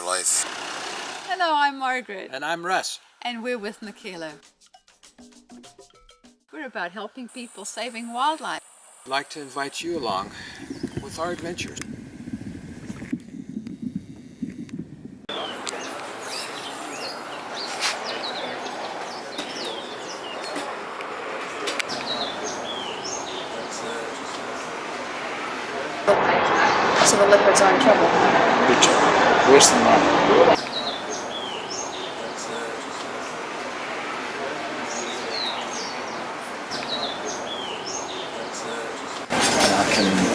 our life. Hello, I'm Margaret. And I'm Russ. And we're with Michaela. We're about helping people saving wildlife. I'd like to invite you along with our adventures. So the leopards are in trouble. Big trouble. Worse than mine.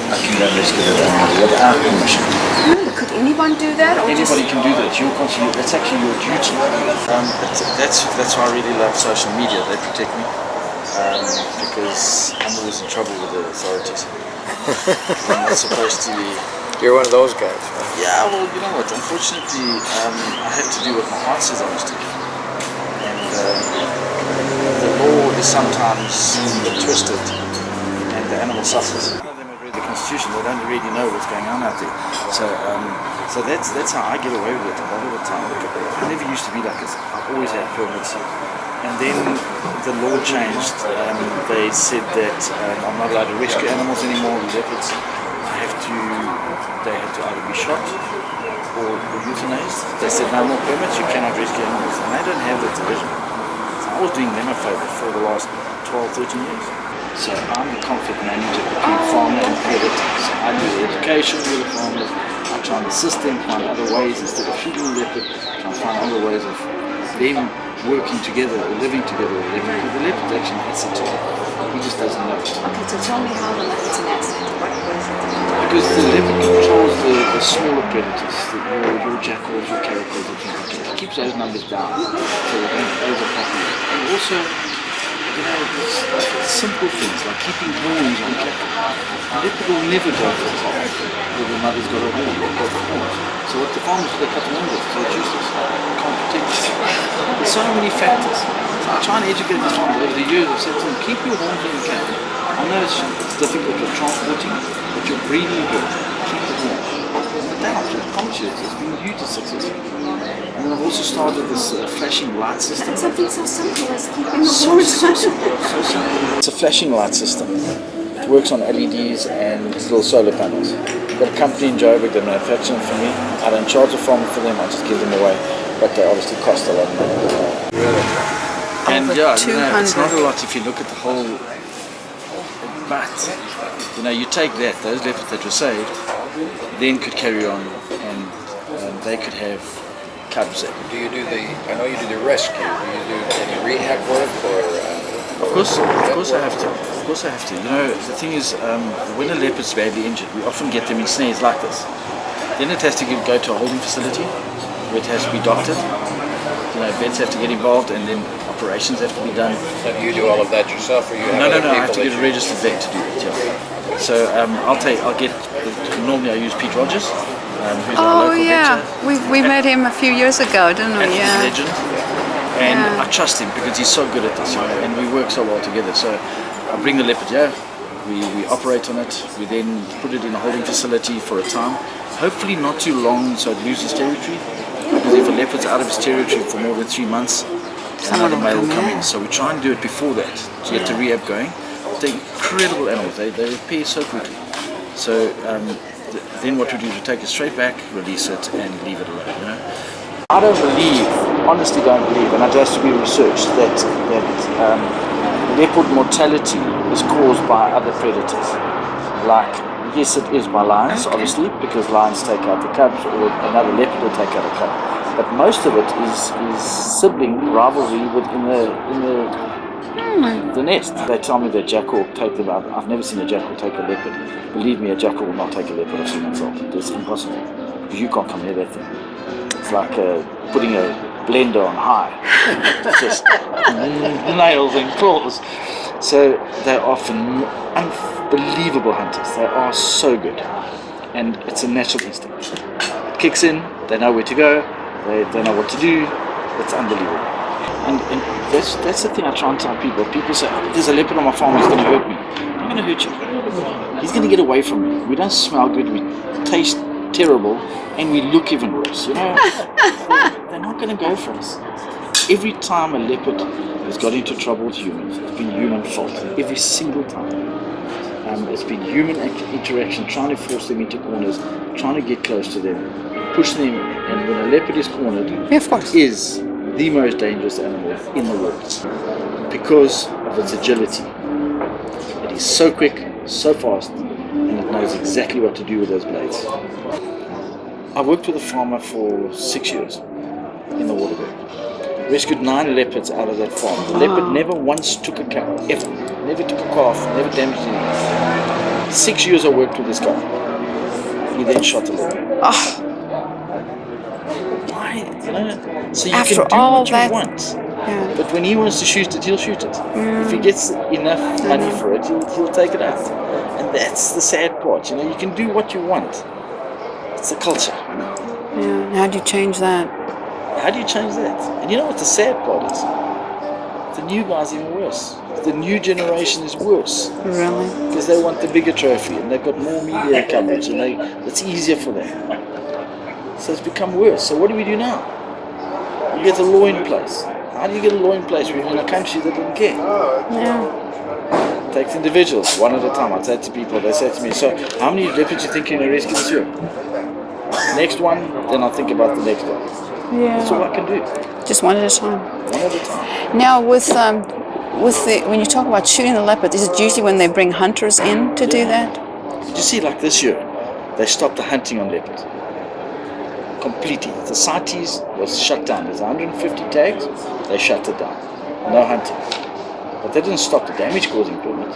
I can go rescue them without permission. Could anyone do that? Or Anybody can do that. That's actually your duty. That's why I really love social media. They protect me because I'm always in trouble with the authorities. I'm not supposed to be. You're one of those guys. Right? Yeah, well, you know what? Unfortunately, I have to do what my heart says I must do. And the law is sometimes twisted, and the animal suffers. The Constitution, they don't really know what's going on out there. So that's how I get away with it a lot of the time. I never used to be like this. I always had permits. And then the law changed. They said that I'm not allowed to rescue animals anymore, leopards. They have to either be shot or euthanized. They said no more permits, you cannot rescue animals. And they don't have that division. So I was doing them a favor for the last 12, 13 years. So I'm the conflict manager between farmer and predator. So I do the education with the farmers. I try and assist them, find other ways instead of shooting the leopard, try and find other ways of them working together or living together with the leopard. The leopard's actually an asset to him. He just doesn't know it. Okay, so tell me how the leopard's an asset. What is it? Because the leopard controls the smaller predators, your jackals, your caracals, and things like that. It keeps those numbers down so they don't overpopulate. And also, you know, it's simple things like keeping horns on cattle. The leopard will never go for the top where the mother's got a horn or got the horns. So what the farmers do, they cut the horns off, so it's useless. They can't protect it. There's so many factors. So I try and educate the farmers over the years. I've said to them, keep your horns on your cattle. I know it's difficult with transporting, but you're breeding good. Keep the horns. But that option, I promise you, it's been hugely successful. And then I've also started this flashing light system. And something so simple as keeping the horns on. So simple. It's a flashing light system. It works on LEDs and little solar panels. I've got a company in Joburg that manufacture them for me. I don't charge a farmer for them, I just give them away. But they obviously cost a lot of money. Really? And yeah, you know, it's not a lot if you look at the whole. But you know, you take that, those leopards that were saved, then could carry on, and they could have cubs. Do you do I know you do the rescue. Do you do any rehab work or? Of course I have to. Of course I have to. You know, the thing is, when a leopard's badly injured, we often get them in snares like this. Then it has to go to a holding facility where it has to be doctored. You know, vets have to get involved, and then operations have to be done. So do you do all of that yourself, or you have No, I have to get a registered vet to do it. Yeah. So normally I use Pete Rogers, who's our local vet. We met him a few years ago, didn't we? And he's a legend. And I trust him because he's so good at this, you know, and we work so well together. So I bring the leopard here, we operate on it, we then put it in a holding facility for a time, hopefully not too long so it loses territory, because if a leopard's out of its territory for more than 3 months, another male will come in. So we try and do it before that to get the rehab going. They're incredible animals, they repair so quickly. So then what we do is we take it straight back, release it and leave it alone, you know. I don't believe, honestly don't believe, and it has to be researched, that leopard mortality is caused by other predators. Like, yes, it is by lions, obviously, because lions take out the cubs, or another leopard will take out a cub. But most of it is sibling rivalry within the nest. They tell me that jackal take them out. I've never seen a jackal take a leopard. Believe me, a jackal will not take a leopard. I've seen myself. It's impossible, because you can't come near that thing. It's like putting a blender on high. Just nails and claws. So they are unbelievable hunters. They are so good. And it's a natural instinct. It kicks in, they know where to go, they know what to do. It's unbelievable. And that's the thing I try and tell people. People say, oh, there's a leopard on my farm, he's going to hurt me. I'm going to hurt you. He's going to get away from me. We don't smell good, we taste terrible, and we look even worse. You know, they're not going to go for us. Every time a leopard has got into trouble with humans, it's been human fault. Every single time. It's been human interaction, trying to force them into corners, trying to get close to them, push them, and when a leopard is cornered, Of course. is the most dangerous animal in the world because of its agility. It is so quick, so fast, and it knows exactly what to do with those blades. I worked with a farmer for 6 years in the Waterberg. Rescued 9 leopards out of that farm. The leopard never once took a cow, ever. Never took a calf, never damaged anything. 6 years I worked with this guy. He then shot the leopard. Why? You know, so you After can do all what that- you want. Yeah. But when he wants to shoot it, he'll shoot it. If he gets enough money for it, he'll take it out. And that's the sad part. You know, you can do what you want. It's a culture. Yeah. How do you change that? How do you change that? And you know what the sad part is? The new guy's even worse. The new generation is worse Really? because they want the bigger trophy and they've got more media coverage and it's easier for them. So it's become worse. So what do we do now? You get a law in place. How do you get a law in place when you're in a country that doesn't care? Yeah. Takes individuals one at a time. I say to people, they say to me, so how many leopards do you think you're going to rescue this year? Next one, then I'll think about the next one. Yeah. That's all I can do. Just one at a time. One at a time. Now, when you talk about shooting the leopard, is it usually when they bring hunters in to do that? You see, like this year, they stopped the hunting on leopards. Completely. The CITES was shut down. There's 150 tags, they shut it down. No hunting. But they didn't stop the damage causing permit.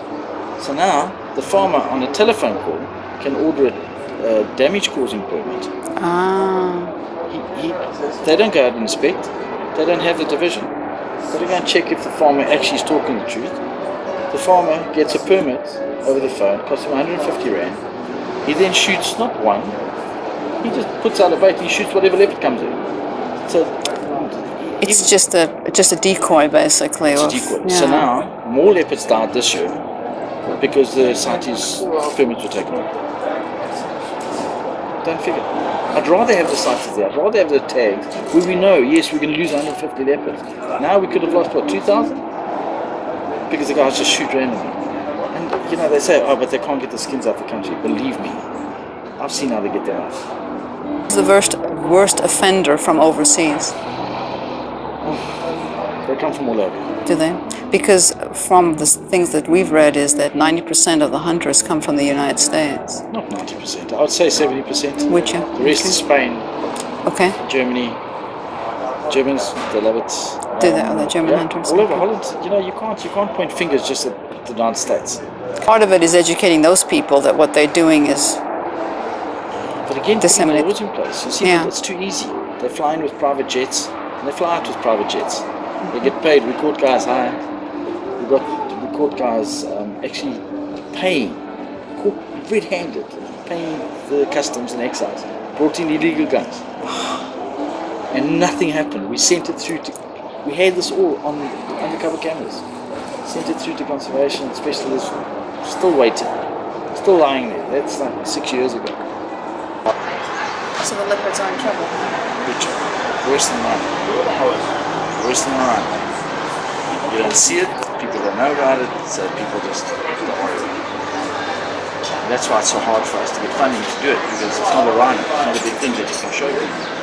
So now, the farmer on a telephone call can order a damage causing permit. They don't go out and inspect. They don't have the division. They go and check if the farmer actually is talking the truth. The farmer gets a permit over the phone, costs him 150 rand. He then shoots not one, he just puts out a bait and he shoots whatever leopard comes in. So It's just a decoy, basically. it's of- decoy. yeah. So now, more leopards died this year because the CITES permits were taken away. Don't figure. I'd rather have the CITES there. I'd rather have the tags where we know, yes, we're going to lose 150 leopards. Now we could have lost, what, 2,000? Because the guys just shoot randomly. And, you know, they say, oh, but they can't get the skins out of the country. Believe me, I've seen how they get them out. Who's the worst offender from overseas? They come from all over. Do they? Because from the things that we've read is that 90% of the hunters come from the United States. Not 90%. I would say 70%. Would you? The rest is Spain, Okay. Germany, Germans, they love it. Do they? Are the German hunters? All over Holland. You know, you can't point fingers just at the United States. Part of it is educating those people that what they're doing is But again, putting the disseminate. laws in place. You see, Yeah. it's too easy. They fly in with private jets, and they fly out with private jets. They get paid. We caught guys high. We caught guys actually paying, caught red-handed, paying the customs and excise. Brought in illegal guns, and nothing happened. We sent it through to. We had this all on undercover cameras. Sent it through to conservation specialists. Still waiting, still lying there. That's like 6 years ago. So the leopards are in trouble. Big trouble. Worse than mine. Worse than mine. You don't see it, people don't know about it, so people just don't worry about it. That's why it's so hard for us to get funding to do it, because it's not a rhino, it's not a big thing that you can show people.